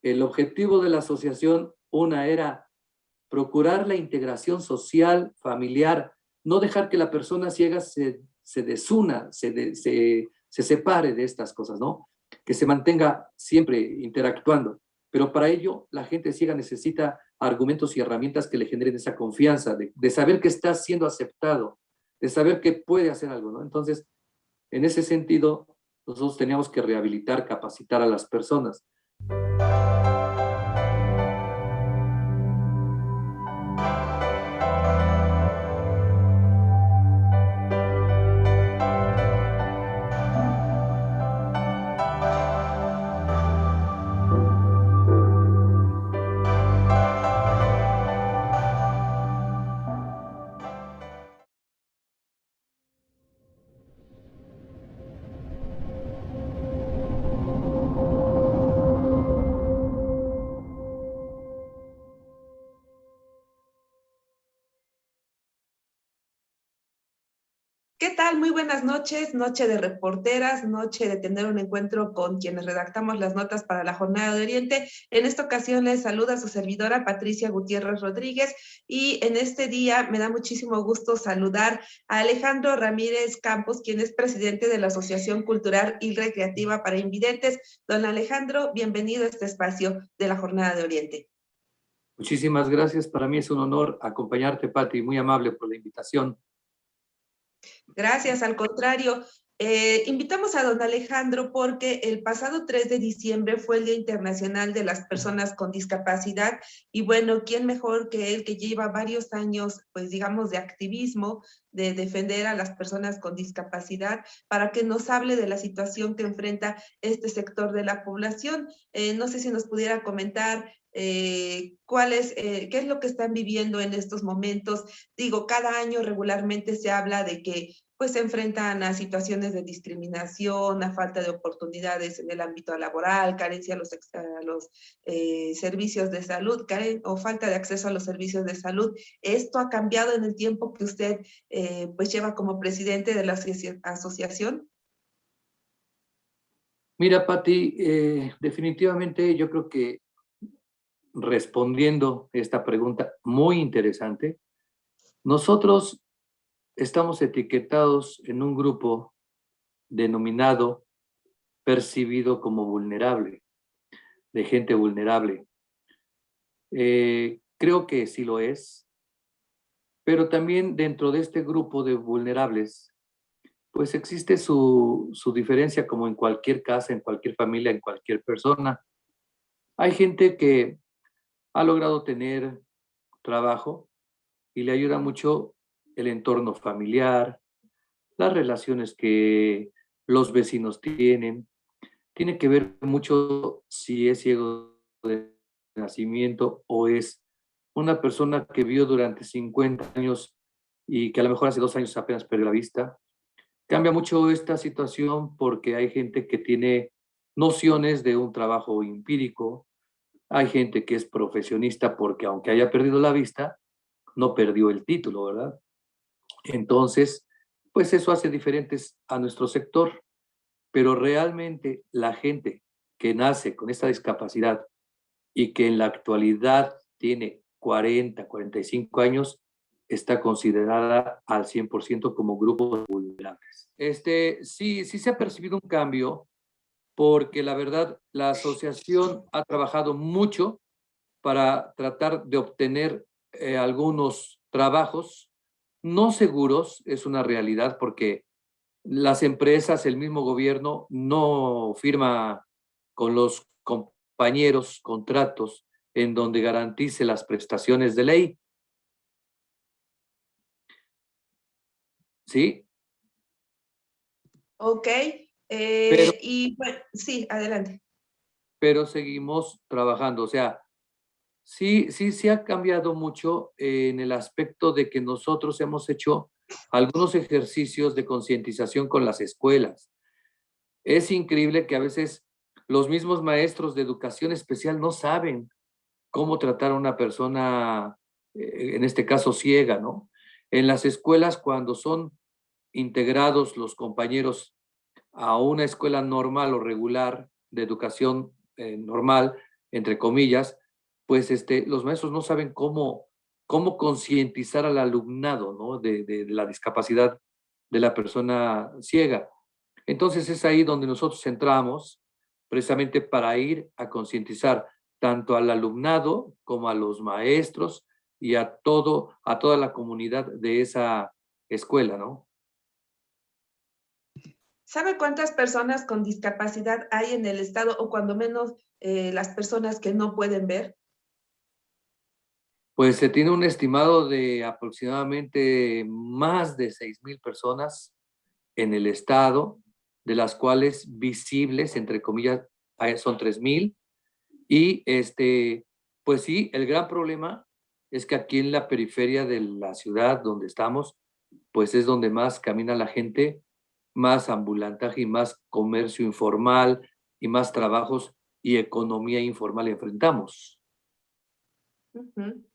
El objetivo de la asociación, una era procurar la integración social, familiar, no dejar que la persona ciega se desuna, se separe de estas cosas, ¿no? Que se mantenga siempre interactuando. Pero para ello, la gente ciega necesita argumentos y herramientas que le generen esa confianza, de saber que está siendo aceptado, de saber que puede hacer algo, ¿no? Entonces, en ese sentido, nosotros teníamos que rehabilitar, capacitar a las personas. ¿Qué tal? Muy buenas noches, noche de reporteras, noche de tener un encuentro con quienes redactamos las notas para la Jornada de Oriente. En esta ocasión les saluda su servidora Patricia Gutiérrez Rodríguez y en este día me da muchísimo gusto saludar a Alejandro Ramírez Campos, quien es presidente de la Asociación Cultural y Recreativa para Invidentes. Don Alejandro, bienvenido a este espacio de la Jornada de Oriente. Muchísimas gracias. Para mí es un honor acompañarte, Pati. Muy amable por la invitación. Gracias, al contrario. Invitamos a don Alejandro porque el pasado 3 de diciembre fue el Día Internacional de las Personas con Discapacidad y bueno, ¿quién mejor que él que lleva varios años, pues digamos, de activismo, de defender a las personas con discapacidad para que nos hable de la situación que enfrenta este sector de la población? No sé si nos pudiera comentar qué es lo que están viviendo en estos momentos. Digo, cada año regularmente se habla de que pues se enfrentan a situaciones de discriminación, a falta de oportunidades en el ámbito laboral, carencia a los servicios de salud, o falta de acceso a los servicios de salud. ¿Esto ha cambiado en el tiempo que usted pues lleva como presidente de la asociación? Mira, Pati, definitivamente yo creo que respondiendo esta pregunta muy interesante, nosotros estamos etiquetados en un grupo denominado percibido como vulnerable, de gente vulnerable. Creo que sí lo es, pero también dentro de este grupo de vulnerables, pues existe su diferencia como en cualquier casa, en cualquier familia, en cualquier persona. Hay gente que ha logrado tener trabajo y le ayuda mucho el entorno familiar, las relaciones que los vecinos tienen. Tiene que ver mucho si es ciego de nacimiento o es una persona que vio durante 50 años y que a lo mejor hace 2 años apenas perdió la vista. Cambia mucho esta situación porque hay gente que tiene nociones de un trabajo empírico, hay gente que es profesionista porque aunque haya perdido la vista, no perdió el título, ¿verdad? Entonces, pues eso hace diferentes a nuestro sector, pero realmente la gente que nace con esta discapacidad y que en la actualidad tiene 40, 45 años, está considerada al 100% como grupo vulnerable. Sí se ha percibido un cambio porque la verdad la asociación ha trabajado mucho para tratar de obtener algunos trabajos no seguros, es una realidad porque las empresas, el mismo gobierno no firma con los compañeros contratos en donde garantice las prestaciones de ley, ¿sí? Ok, Pero, y bueno, sí, adelante. pero seguimos trabajando, o sea, sí ha cambiado mucho en el aspecto de que nosotros hemos hecho algunos ejercicios de concientización con las escuelas. Es increíble que a veces los mismos maestros de educación especial no saben cómo tratar a una persona, en este caso ciega, ¿no? En las escuelas, cuando son integrados los compañeros a una escuela normal o regular de educación normal, entre comillas, pues los maestros no saben cómo concientizar al alumnado, ¿no? De la discapacidad de la persona ciega. Entonces es ahí donde nosotros entramos precisamente para ir a concientizar tanto al alumnado como a los maestros y a toda la comunidad de esa escuela, ¿no? ¿Sabe cuántas personas con discapacidad hay en el estado o cuando menos las personas que no pueden ver? Pues se tiene un estimado de aproximadamente más de 6,000 personas en el estado, de las cuales visibles, entre comillas, son 3,000. Y pues sí, el gran problema es que aquí en la periferia de la ciudad donde estamos, pues es donde más camina la gente, más ambulantaje y más comercio informal y más trabajos y economía informal enfrentamos. Ujú,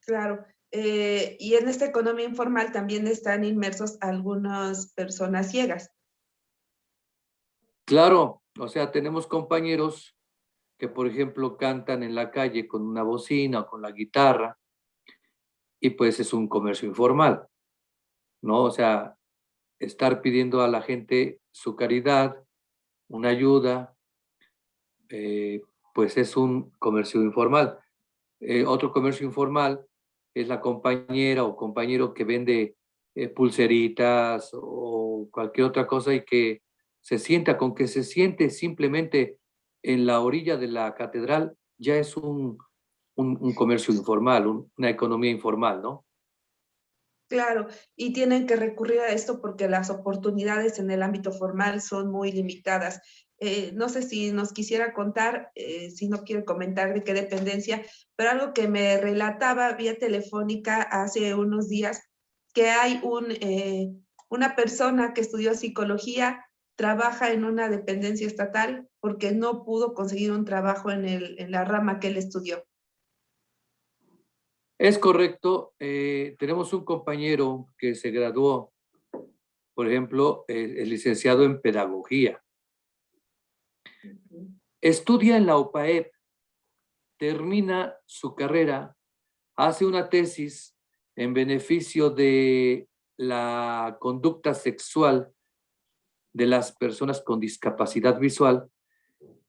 claro. Y en esta economía informal también están inmersos algunas personas ciegas. Claro, o sea, tenemos compañeros que, por ejemplo, cantan en la calle con una bocina o con la guitarra y pues es un comercio informal, ¿no? O sea, estar pidiendo a la gente su caridad, una ayuda, eh, pues es un comercio informal. Otro comercio informal es la compañera o compañero que vende pulseritas o cualquier otra cosa y que con que se siente simplemente en la orilla de la catedral, ya es un comercio informal, una economía informal, ¿no? Claro, y tienen que recurrir a esto porque las oportunidades en el ámbito formal son muy limitadas. No sé si nos quisiera contar, si no quiere comentar de qué dependencia, pero algo que me relataba vía telefónica hace unos días, que hay una persona que estudió psicología, trabaja en una dependencia estatal porque no pudo conseguir un trabajo en la rama que él estudió. Es correcto, tenemos un compañero que se graduó, por ejemplo, es licenciado en pedagogía. Ujú. Estudia en la UPAEP, termina su carrera, hace una tesis en beneficio de la conducta sexual de las personas con discapacidad visual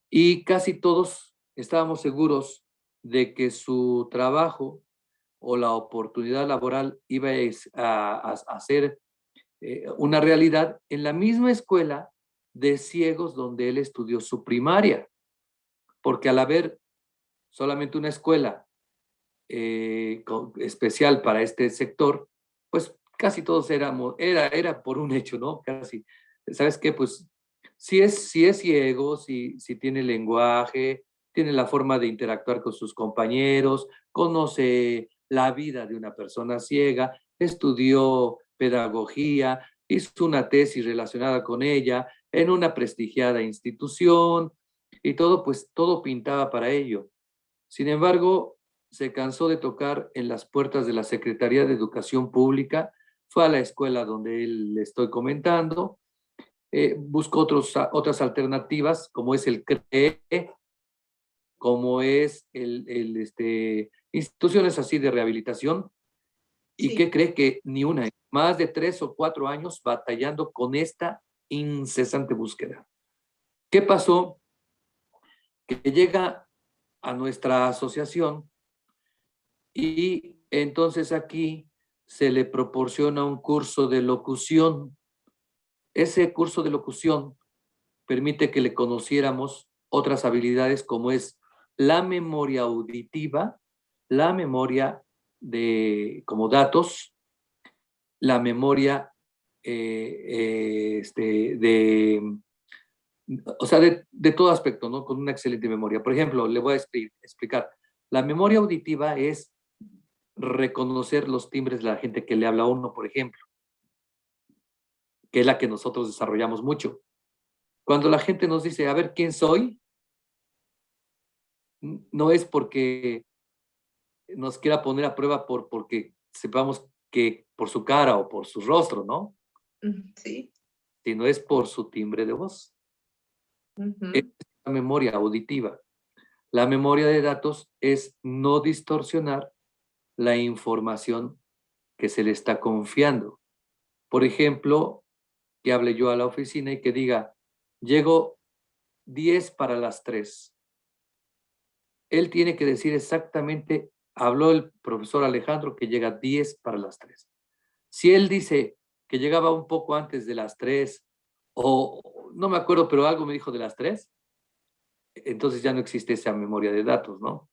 y casi todos estábamos seguros de que su trabajo o la oportunidad laboral iba a ser una realidad en la misma escuela de ciegos donde él estudió su primaria, porque al haber solamente una escuela especial para este sector, pues casi todos era por un hecho, ¿no? Casi, ¿sabes qué? Pues si es ciego, si tiene lenguaje, tiene la forma de interactuar con sus compañeros, conoce la vida de una persona ciega, estudió pedagogía, hizo una tesis relacionada con ella en una prestigiada institución y todo, pues todo pintaba para ello. Sin embargo, se cansó de tocar en las puertas de la Secretaría de Educación Pública, fue a la escuela donde él le estoy comentando, buscó otras alternativas, como es el CRE, como es instituciones así de rehabilitación, y Sí. que cree que ni una, más de 3 o 4 años batallando con esta incesante búsqueda. ¿Qué pasó? Que llega a nuestra asociación y entonces aquí se le proporciona un curso de locución. Ese curso de locución permite que le conociéramos otras habilidades como es la memoria auditiva, la memoria como datos, la memoria o sea, de todo aspecto, ¿no? Con una excelente memoria. Por ejemplo, le voy a explicar. La memoria auditiva es reconocer los timbres de la gente que le habla a uno, por ejemplo, que es la que nosotros desarrollamos mucho. Cuando la gente nos dice, a ver, ¿quién soy? No es porque nos quiera poner a prueba porque sepamos que por su cara o por su rostro, ¿no? Sí. Sino es por su timbre de voz. Es Ujú. la memoria auditiva. La memoria de datos es no distorsionar la información que se le está confiando. Por ejemplo, que hable yo a la oficina y que diga, llego 10 para las 3. Él tiene que decir exactamente, habló el profesor Alejandro que llega 10 para las 3. Si él dice que llegaba un poco antes de las 3, o no me acuerdo, pero algo me dijo de las 3, entonces ya no existe esa memoria de datos, ¿no?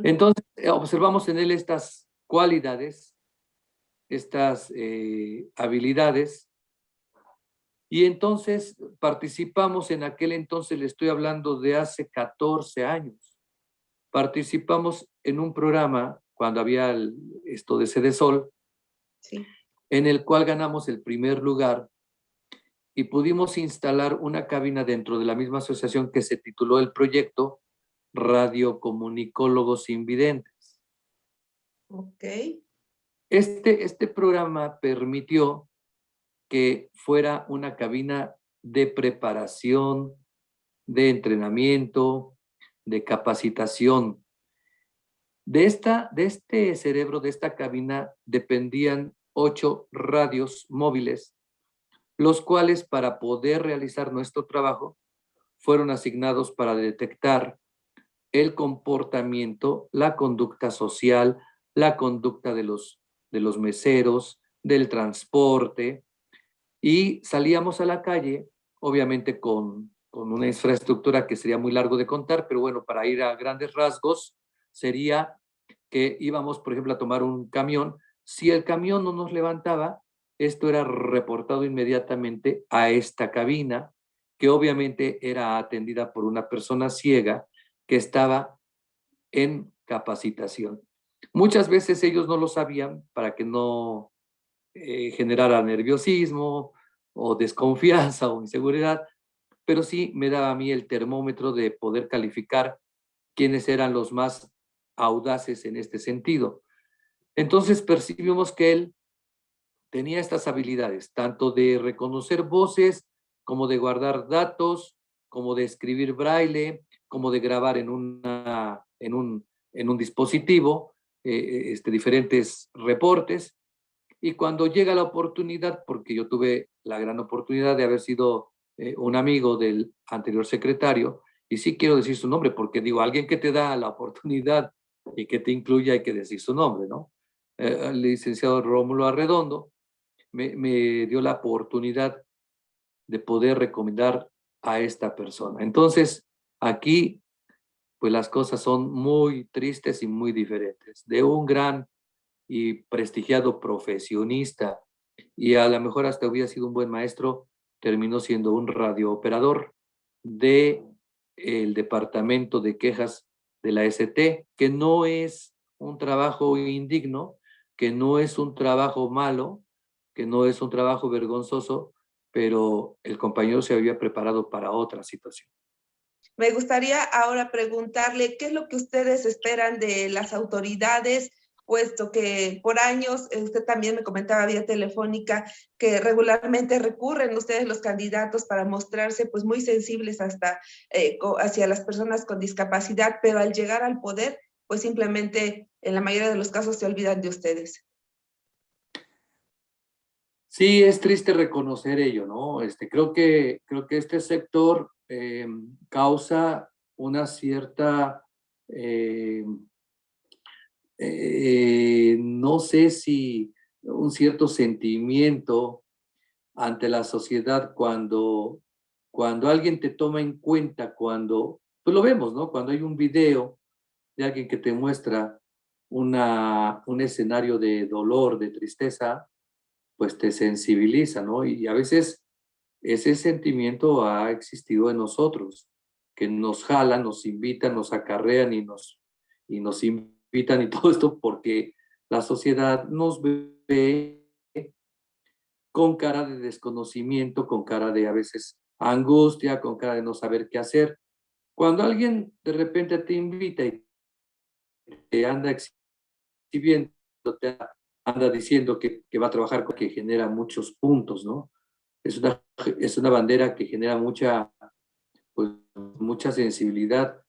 Entonces, observamos en él estas cualidades, estas habilidades, y entonces participamos en aquel entonces, le estoy hablando de hace 14 años, participamos en un programa cuando había esto de Cedesol, Sí. en el cual ganamos el primer lugar y pudimos instalar una cabina dentro de la misma asociación que se tituló el proyecto Radiocomunicólogos Invidentes. Ok. Este programa permitió que fuera una cabina de preparación, de entrenamiento, de capacitación. De este cerebro, de esta cabina, dependían 8 radios móviles, los cuales para poder realizar nuestro trabajo fueron asignados para detectar el comportamiento, la conducta social, la conducta de los meseros, del transporte, y salíamos a la calle, obviamente con una infraestructura que sería muy largo de contar, pero bueno, para ir a grandes rasgos, sería que íbamos, por ejemplo, a tomar un camión. Si el camión no nos levantaba, esto era reportado inmediatamente a esta cabina, que obviamente era atendida por una persona ciega que estaba en capacitación. Muchas veces ellos no lo sabían para que no generara nerviosismo o desconfianza o inseguridad, pero sí me daba a mí el termómetro de poder calificar quiénes eran los más audaces en este sentido. Entonces percibimos que él tenía estas habilidades, tanto de reconocer voces, como de guardar datos, como de escribir braille, como de grabar en un dispositivo diferentes reportes. Y cuando llega la oportunidad, porque yo tuve la gran oportunidad de haber sido un amigo del anterior secretario, y sí quiero decir su nombre, porque digo, alguien que te da la oportunidad y que te incluye, hay que decir su nombre, ¿no? El licenciado Rómulo Arredondo me dio la oportunidad de poder recomendar a esta persona. Entonces, aquí, pues las cosas son muy tristes y muy diferentes. De un gran y prestigiado profesionista, y a lo mejor hasta hubiera sido un buen maestro, terminó siendo un radiooperador de el departamento de quejas de la ST, que no es un trabajo indigno, que no es un trabajo malo, que no es un trabajo vergonzoso, pero el compañero se había preparado para otra situación. Me gustaría ahora preguntarle qué es lo que ustedes esperan de las autoridades, puesto que por años, usted también me comentaba vía telefónica, que regularmente recurren ustedes los candidatos para mostrarse pues muy sensibles hasta hacia las personas con discapacidad, pero al llegar al poder, pues simplemente en la mayoría de los casos se olvidan de ustedes. Sí, es triste reconocer ello, ¿no? Creo que este sector causa una cierta, no sé si un cierto sentimiento ante la sociedad cuando alguien te toma en cuenta, pues lo vemos, ¿no? Cuando hay un video de alguien que te muestra un escenario de dolor, de tristeza, pues te sensibiliza, ¿no? Y a veces ese sentimiento ha existido en nosotros, que nos jalan, nos invitan, nos acarrean y nos invitan y todo esto porque la sociedad nos ve con cara de desconocimiento, con cara de a veces angustia, con cara de no saber qué hacer. Cuando alguien de repente te invita y te anda exhibiendo, te anda diciendo que va a trabajar, que genera muchos puntos, ¿no? Es una bandera que genera mucha, pues, mucha sensibilidad.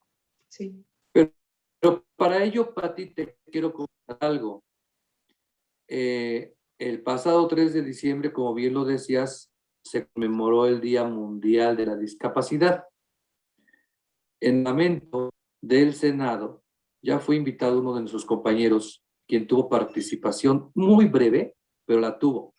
Sí. Pero para ello, Pati, te quiero comentar algo. El pasado 3 de diciembre, como bien lo decías, se conmemoró el Día Mundial de la Discapacidad. En el Parlamento del Senado ya fue invitado uno de nuestros compañeros, quien tuvo participación muy breve, pero la tuvo.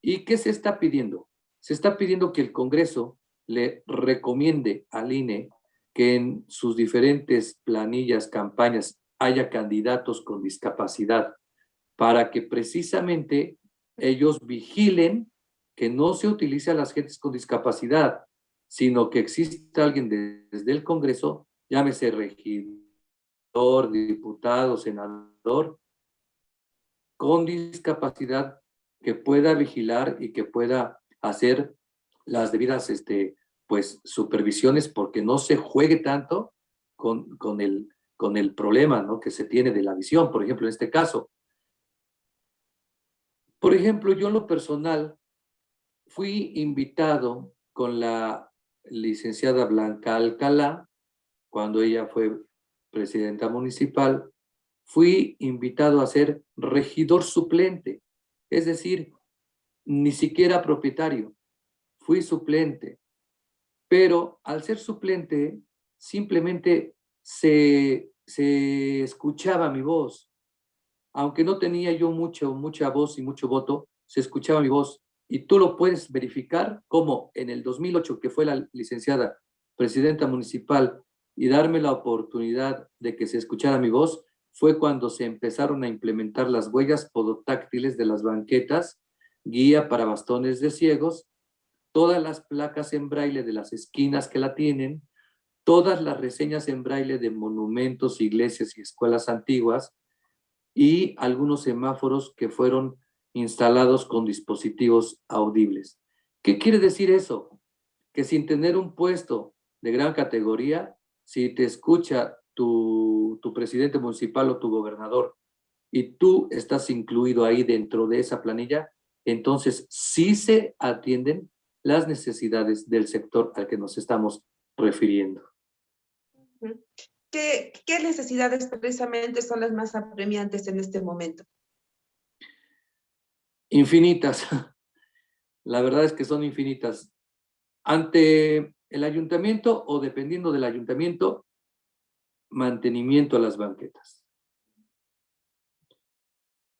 ¿Y qué se está pidiendo? Se está pidiendo que el Congreso le recomiende al INE que en sus diferentes planillas, campañas, haya candidatos con discapacidad para que precisamente ellos vigilen que no se utilice a las gentes con discapacidad, sino que exista alguien desde el Congreso, llámese regidor, diputado, senador, con discapacidad que pueda vigilar y que pueda hacer las debidas pues, supervisiones porque no se juegue tanto con el problema, ¿no?, que se tiene de la visión, por ejemplo, en este caso. Por ejemplo, yo en lo personal fui invitado con la licenciada Blanca Alcalá, cuando ella fue presidenta municipal, fui invitado a ser regidor suplente, es decir, ni siquiera propietario, fui suplente, pero al ser suplente simplemente se escuchaba mi voz, aunque no tenía yo mucha voz y mucho voto, se escuchaba mi voz. Y tú lo puedes verificar como en el 2008, que fue la licenciada presidenta municipal, y darme la oportunidad de que se escuchara mi voz, fue cuando se empezaron a implementar las huellas podotáctiles de las banquetas, guía para bastones de ciegos, todas las placas en braille de las esquinas que la tienen, todas las reseñas en braille de monumentos, iglesias y escuelas antiguas, y algunos semáforos que fueron instalados con dispositivos audibles. ¿Qué quiere decir eso? Que sin tener un puesto de gran categoría, si te escucha tu presidente municipal o tu gobernador y tú estás incluido ahí dentro de esa planilla, entonces sí se atienden las necesidades del sector al que nos estamos refiriendo. ¿Qué necesidades precisamente son las más apremiantes en este momento? Infinitas. La verdad es que son infinitas. Ante el ayuntamiento o dependiendo del ayuntamiento, mantenimiento a las banquetas.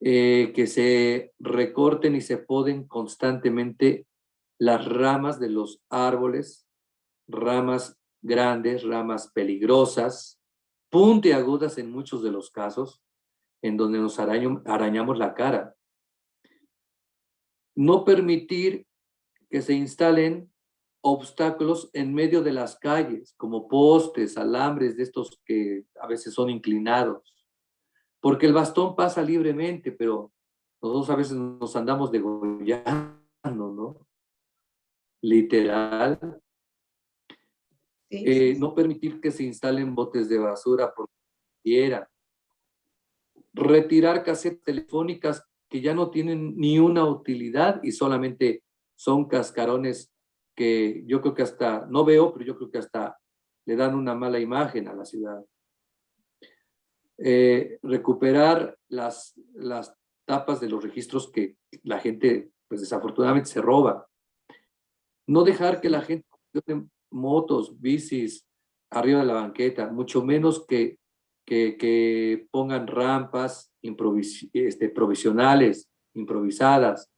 Que se recorten y se poden constantemente las ramas de los árboles, ramas grandes, ramas peligrosas, puntiagudas en muchos de los casos, en donde nos arañamos la cara. No permitir que se instalen obstáculos en medio de las calles, como postes, alambres de estos que a veces son inclinados, porque el bastón pasa libremente, pero nosotros a veces nos andamos degollando, ¿no? Literal. Sí, sí, sí. No permitir que se instalen botes de basura por quiera. Retirar casetas telefónicas que ya no tienen ni una utilidad y solamente son cascarones que yo creo que hasta, no veo, pero yo creo que hasta le dan una mala imagen a la ciudad. Recuperar las tapas de los registros que la gente, pues desafortunadamente, se roba. No dejar que la gente use motos, bicis arriba de la banqueta, mucho menos que pongan rampas provisionales, improvisadas.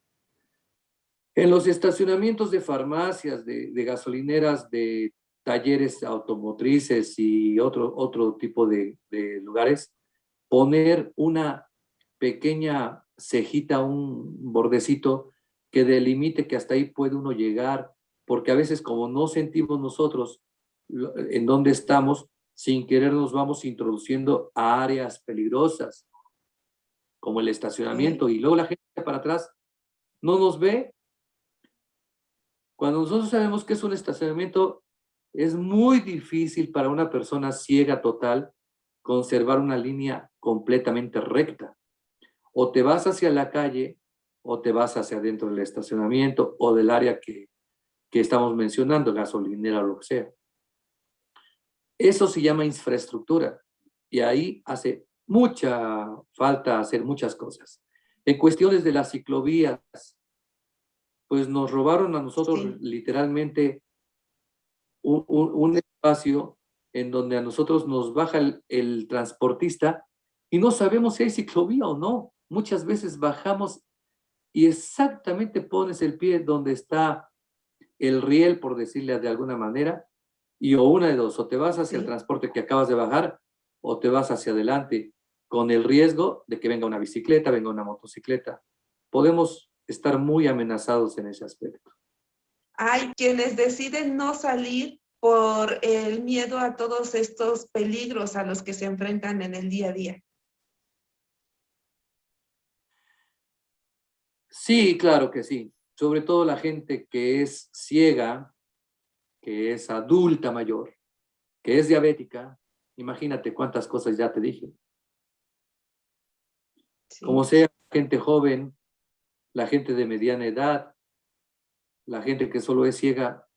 En los estacionamientos de farmacias, de gasolineras, de talleres automotrices y otro tipo de lugares, poner una pequeña cejita, un bordecito que delimite que hasta ahí puede uno llegar, porque a veces como no sentimos nosotros en dónde estamos, sin querer nos vamos introduciendo a áreas peligrosas, como el estacionamiento, y luego la gente para atrás no nos ve. Cuando nosotros sabemos que es un estacionamiento, es muy difícil para una persona ciega total conservar una línea completamente recta. O te vas hacia la calle o te vas hacia adentro del estacionamiento o del área que estamos mencionando, gasolinera o lo que sea. Eso se llama infraestructura y ahí hace mucha falta hacer muchas cosas. En cuestiones de las ciclovías, pues nos robaron a nosotros Sí, literalmente un espacio en donde a nosotros nos baja el transportista y no sabemos si hay ciclovía o no. Muchas veces bajamos y exactamente pones el pie donde está el riel, por decirle de alguna manera, y o una de dos, o te vas hacia el sí. transporte que acabas de bajar, o te vas hacia adelante, con el riesgo de que venga una bicicleta, venga una motocicleta. Podemos estar muy amenazados en ese aspecto. Hay quienes deciden no salir por el miedo a todos estos peligros a los que se enfrentan en el día a día. Sí, claro que sí. Sobre todo la gente que es ciega, que es adulta mayor, que es diabética. Imagínate cuántas cosas ya te dije. Como Sí, sea gente joven, la gente de mediana edad, la gente que solo es ciega,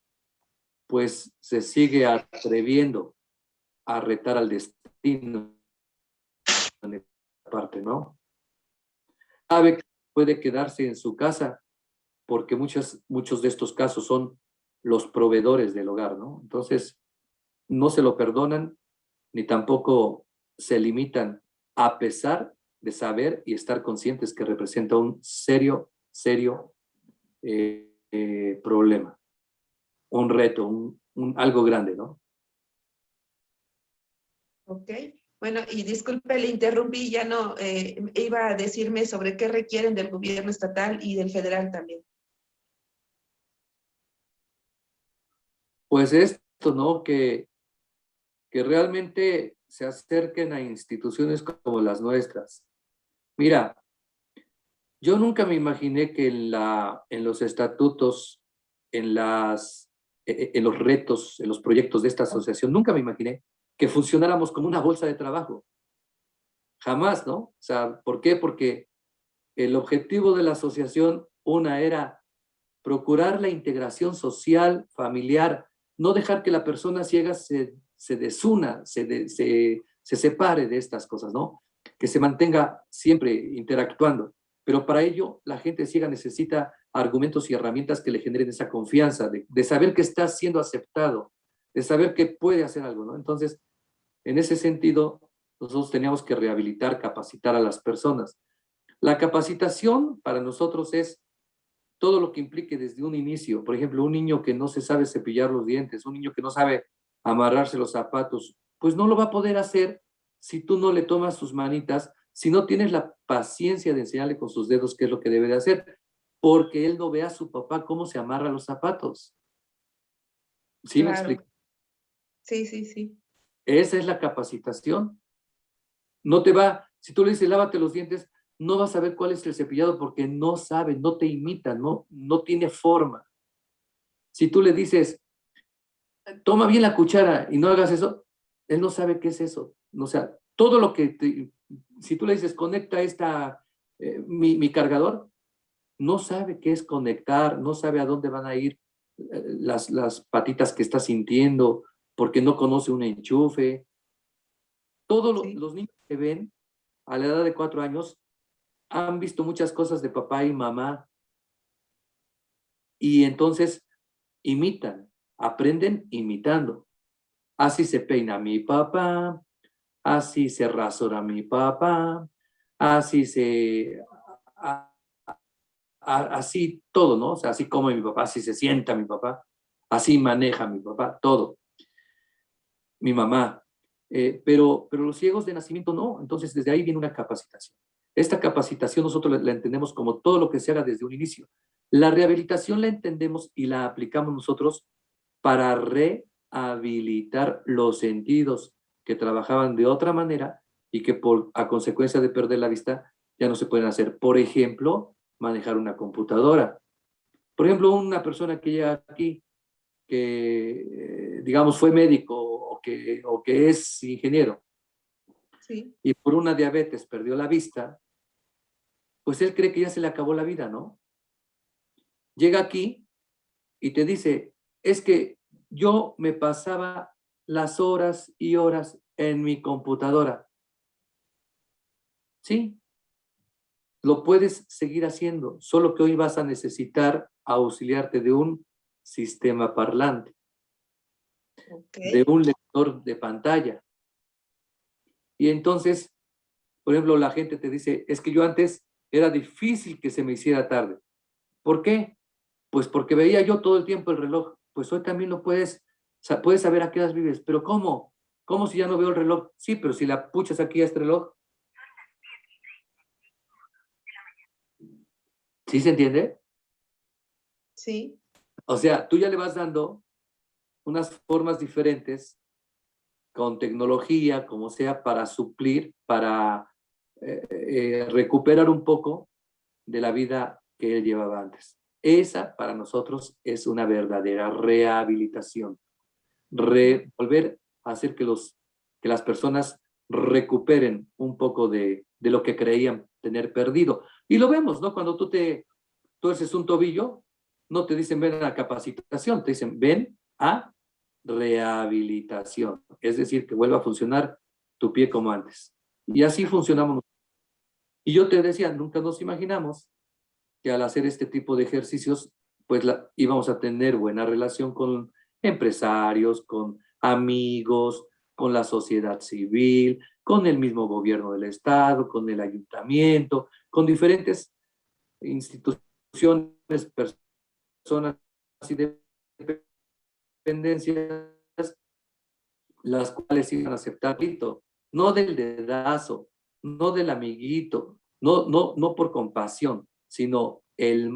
pues se sigue atreviendo a retar al destino en esta parte, ¿no? Sabe que puede quedarse en su casa porque muchos de estos casos son los proveedores del hogar, ¿no? Entonces, no se lo perdonan ni tampoco se limitan a pesar de saber y estar conscientes que representa un serio problema, un reto, algo grande, ¿no? ok. Bueno, y disculpe, le interrumpí, ya no, iba a decirme sobre qué requieren del gobierno estatal y del federal también. Pues esto, ¿no? Que realmente se acerquen a instituciones como las nuestras. Mira, yo nunca me imaginé que en los estatutos, en los retos, en los proyectos de esta asociación, nunca me imaginé que funcionáramos como una bolsa de trabajo. Jamás, ¿no? O sea, ¿por qué? Porque el objetivo de la asociación, una era procurar la integración social, familiar, no dejar que la persona ciega se desuna, se separe de estas cosas, ¿no? Que se mantenga siempre interactuando. Pero para ello, la gente ciega necesita argumentos y herramientas que le generen esa confianza, de saber que está siendo aceptado, de saber que puede hacer algo, ¿no? Entonces, en ese sentido, nosotros teníamos que rehabilitar, capacitar a las personas. La capacitación para nosotros es todo lo que implique desde un inicio. Por ejemplo, un niño que no se sabe cepillar los dientes, un niño que no sabe amarrarse los zapatos, pues no lo va a poder hacer si tú no le tomas sus manitas, si no tienes la paciencia de enseñarle con sus dedos qué es lo que debe de hacer, porque él no ve a su papá cómo se amarra los zapatos. ¿Sí me explico? Claro, sí, sí, sí. Esa es la capacitación. No te va, si tú le dices lávate los dientes, no vas a ver cuál es el cepillado porque no sabe, no te imita, no tiene forma. Si tú le dices, toma bien la cuchara y no hagas eso, él no sabe qué es eso. O sea, todo lo que, si tú le dices, conecta mi cargador, no sabe qué es conectar, no sabe a dónde van a ir las patitas que está sintiendo, porque no conoce un enchufe. Todos Sí. los niños que ven a la edad de 4 años han visto muchas cosas de papá y mamá y entonces imitan, aprenden imitando. Así se peina mi papá, así se rasura mi papá, así así todo, ¿no? O sea, así come mi papá, así se sienta mi papá, así maneja mi papá, todo, mi mamá. Pero los ciegos de nacimiento no, entonces desde ahí viene una capacitación. Esta capacitación nosotros la entendemos como todo lo que se haga desde un inicio. La rehabilitación la entendemos y la aplicamos nosotros para rehabilitar los sentidos que trabajaban de otra manera y que a consecuencia de perder la vista ya no se pueden hacer. Por ejemplo, manejar una computadora. Por ejemplo, una persona que llega aquí, que digamos fue médico o que es ingeniero Sí, y por una diabetes perdió la vista, pues él cree que ya se le acabó la vida, ¿no? Llega aquí y te dice, es que yo me pasaba las horas y horas en mi computadora. Sí, lo puedes seguir haciendo, solo que hoy vas a necesitar auxiliarte de un sistema parlante, Ok. de un lector de pantalla. Y entonces, por ejemplo, la gente te dice, es que yo antes era difícil que se me hiciera tarde. ¿Por qué? Pues porque veía yo todo el tiempo el reloj. Pues hoy también lo puedes saber a qué horas vives. ¿Pero cómo? ¿Cómo si ya no veo el reloj? Sí, pero si la puchas aquí a este reloj, ¿sí se entiende? Sí. O sea, tú ya le vas dando unas formas diferentes con tecnología, como sea, para suplir, para recuperar un poco de la vida que él llevaba antes. Esa para nosotros es una verdadera rehabilitación. Volver a hacer que las personas recuperen un poco de lo que creían tener perdido. Y lo vemos, ¿no? Cuando tú haces un tobillo, no te dicen ven a capacitación, te dicen ven a rehabilitación. Es decir, que vuelva a funcionar tu pie como antes. Y así funcionamos. Y yo te decía, nunca nos imaginamos que al hacer este tipo de ejercicios, pues íbamos a tener buena relación con empresarios, con amigos, con la sociedad civil, con el mismo gobierno del estado, con el ayuntamiento, con diferentes instituciones, personas y dependencias, las cuales iban a aceptar, no del dedazo, no del amiguito, no por compasión, sino el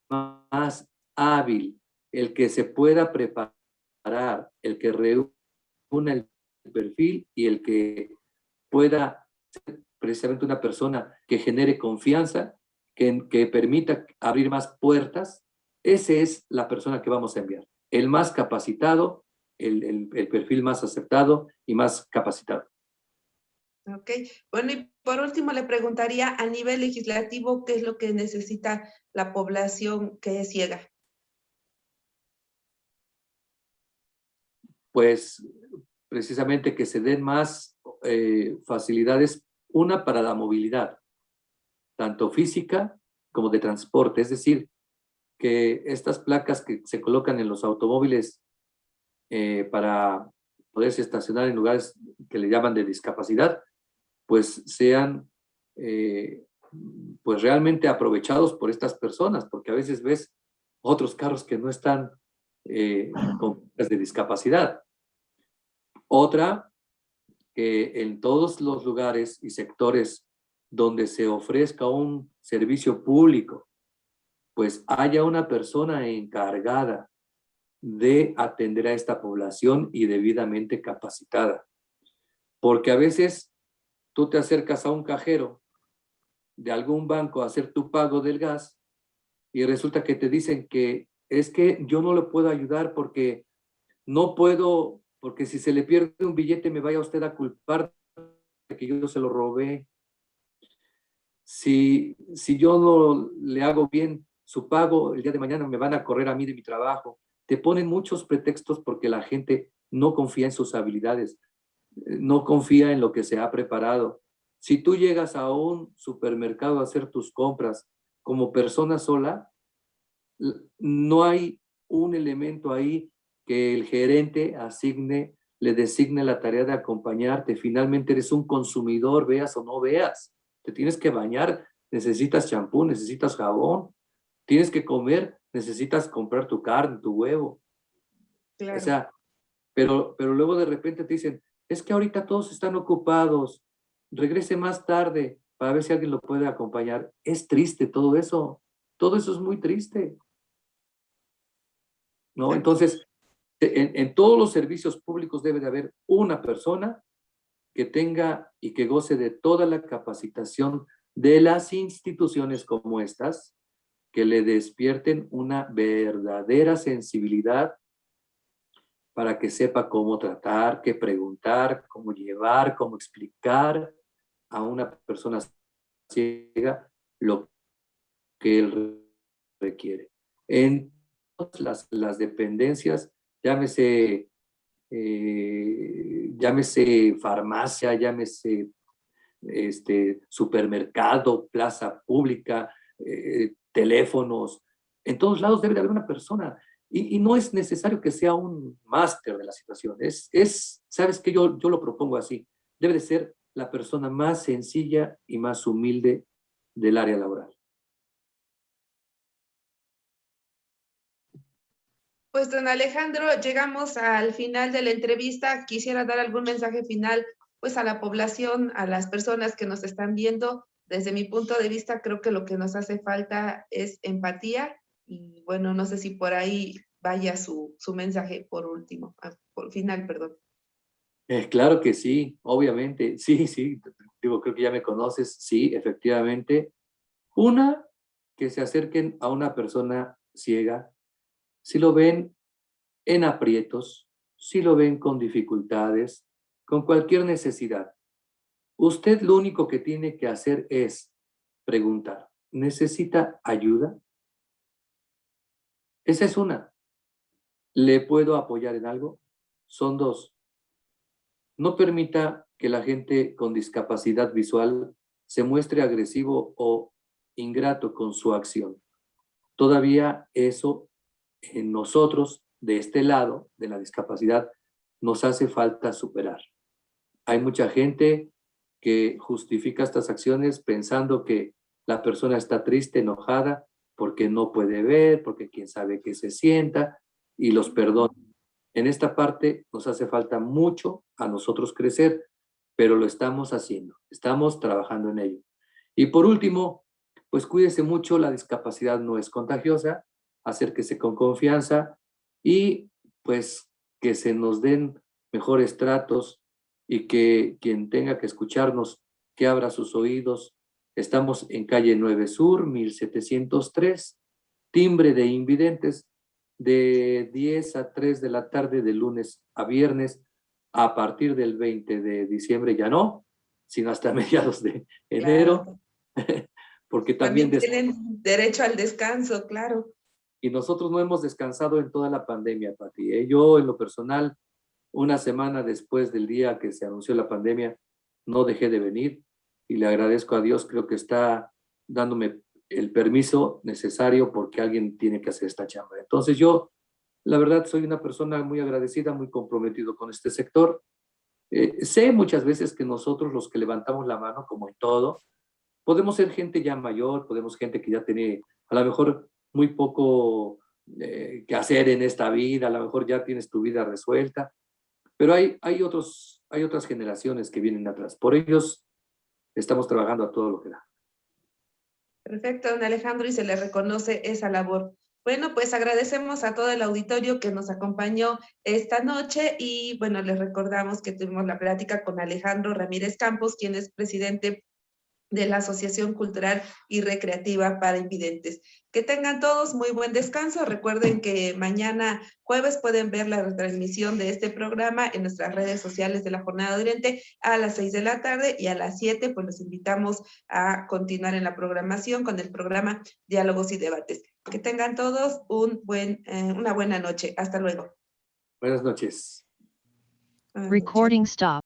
más hábil, el que se pueda preparar, el que reúna el perfil y el que pueda ser precisamente una persona que genere confianza, que permita abrir más puertas. Esa es la persona que vamos a enviar, el más capacitado, el perfil más aceptado y más capacitado. Ok. Bueno, y por último le preguntaría a nivel legislativo, ¿qué es lo que necesita la población que es ciega? Pues precisamente que se den más facilidades, una para la movilidad, tanto física como de transporte, es decir, que estas placas que se colocan en los automóviles para poderse estacionar en lugares que le llaman de discapacidad, pues sean pues realmente aprovechados por estas personas, porque a veces ves otros carros que no están con placas de discapacidad. Otra, que en todos los lugares y sectores donde se ofrezca un servicio público, pues haya una persona encargada de atender a esta población y debidamente capacitada. Porque a veces tú te acercas a un cajero de algún banco a hacer tu pago del gas y resulta que te dicen que es que yo no le puedo ayudar porque no puedo, porque si se le pierde un billete me vaya usted a culpar de que yo se lo robé. Si yo no le hago bien su pago, el día de mañana me van a correr a mí de mi trabajo. Te ponen muchos pretextos porque la gente no confía en sus habilidades, no confía en lo que se ha preparado. Si tú llegas a un supermercado a hacer tus compras como persona sola, no hay un elemento ahí que el gerente le designe la tarea de acompañarte. Finalmente eres un consumidor, veas o no veas. Te tienes que bañar, necesitas champú, necesitas jabón, tienes que comer, necesitas comprar tu carne, tu huevo. O Claro. sea, pero luego de repente te dicen, es que ahorita todos están ocupados, regrese más tarde para ver si alguien lo puede acompañar. Es triste todo eso es muy triste, ¿no? Entonces, en todos los servicios públicos debe de haber una persona que tenga y que goce de toda la capacitación de las instituciones como estas, que le despierten una verdadera sensibilidad para que sepa cómo tratar, qué preguntar, cómo llevar, cómo explicar a una persona ciega lo que él requiere. En todas las dependencias, llámese llámese farmacia, llámese supermercado, plaza pública, teléfonos, en todos lados debe de haber una persona. Y no es necesario que sea un máster de la situación. ¿Sabes qué? Yo lo propongo así. Debe de ser la persona más sencilla y más humilde del área laboral. Pues, don Alejandro, llegamos al final de la entrevista. Quisiera dar algún mensaje final, pues, a la población, a las personas que nos están viendo. Desde mi punto de vista, creo que lo que nos hace falta es empatía y, bueno, no sé si por ahí vaya su mensaje por último, por final, perdón. Claro que sí, obviamente. Sí, sí, digo, creo que ya me conoces. Sí, efectivamente. Una, que se acerquen a una persona ciega. Si lo ven en aprietos, si lo ven con dificultades, con cualquier necesidad, usted lo único que tiene que hacer es preguntar, ¿necesita ayuda? Esa es una. ¿Le puedo apoyar en algo? Son dos. No permita que la gente con discapacidad visual se muestre agresivo o ingrato con su acción. Todavía eso en nosotros, de este lado de la discapacidad, nos hace falta superar. Hay mucha gente que justifica estas acciones pensando que la persona está triste, enojada, porque no puede ver, porque quién sabe qué se sienta, y los perdona. En esta parte nos hace falta mucho a nosotros crecer, pero lo estamos haciendo, estamos trabajando en ello. Y por último, pues cuídese mucho, la discapacidad no es contagiosa, acérquese con confianza y pues que se nos den mejores tratos y que quien tenga que escucharnos, que abra sus oídos. Estamos en calle 9 Sur, 1703, timbre de invidentes, de 10 a 3 de la tarde de lunes a viernes. A partir del 20 de diciembre ya no, sino hasta mediados de enero, Claro. porque también También tienen derecho al descanso, claro. y nosotros no hemos descansado en toda la pandemia, Pati. Yo en lo personal, una semana después del día que se anunció la pandemia, no dejé de venir y le agradezco a Dios, creo que está dándome el permiso necesario porque alguien tiene que hacer esta chamba. Entonces yo, la verdad, soy una persona muy agradecida, muy comprometido con este sector. Sé muchas veces que nosotros los que levantamos la mano, como en todo, podemos ser gente ya mayor, podemos gente que ya tiene a lo mejor muy poco que hacer en esta vida, a lo mejor ya tienes tu vida resuelta, pero hay otras generaciones que vienen atrás. Por ellos estamos trabajando a todo lo que da. Perfecto, don Alejandro, y se le reconoce esa labor. Bueno, pues agradecemos a todo el auditorio que nos acompañó esta noche y bueno, les recordamos que tuvimos la plática con Alejandro Ramírez Campos, quien es presidente de la Asociación Cultural y Recreativa para Invidentes. Que tengan todos muy buen descanso. Recuerden que mañana jueves pueden ver la retransmisión de este programa en nuestras redes sociales de la Jornada de Oriente a las 6 de la tarde y a las 7 pues los invitamos a continuar en la programación con el programa Diálogos y Debates. Que tengan todos una buena noche. Hasta luego. Buenas noches. Buenas noches. Recording stop.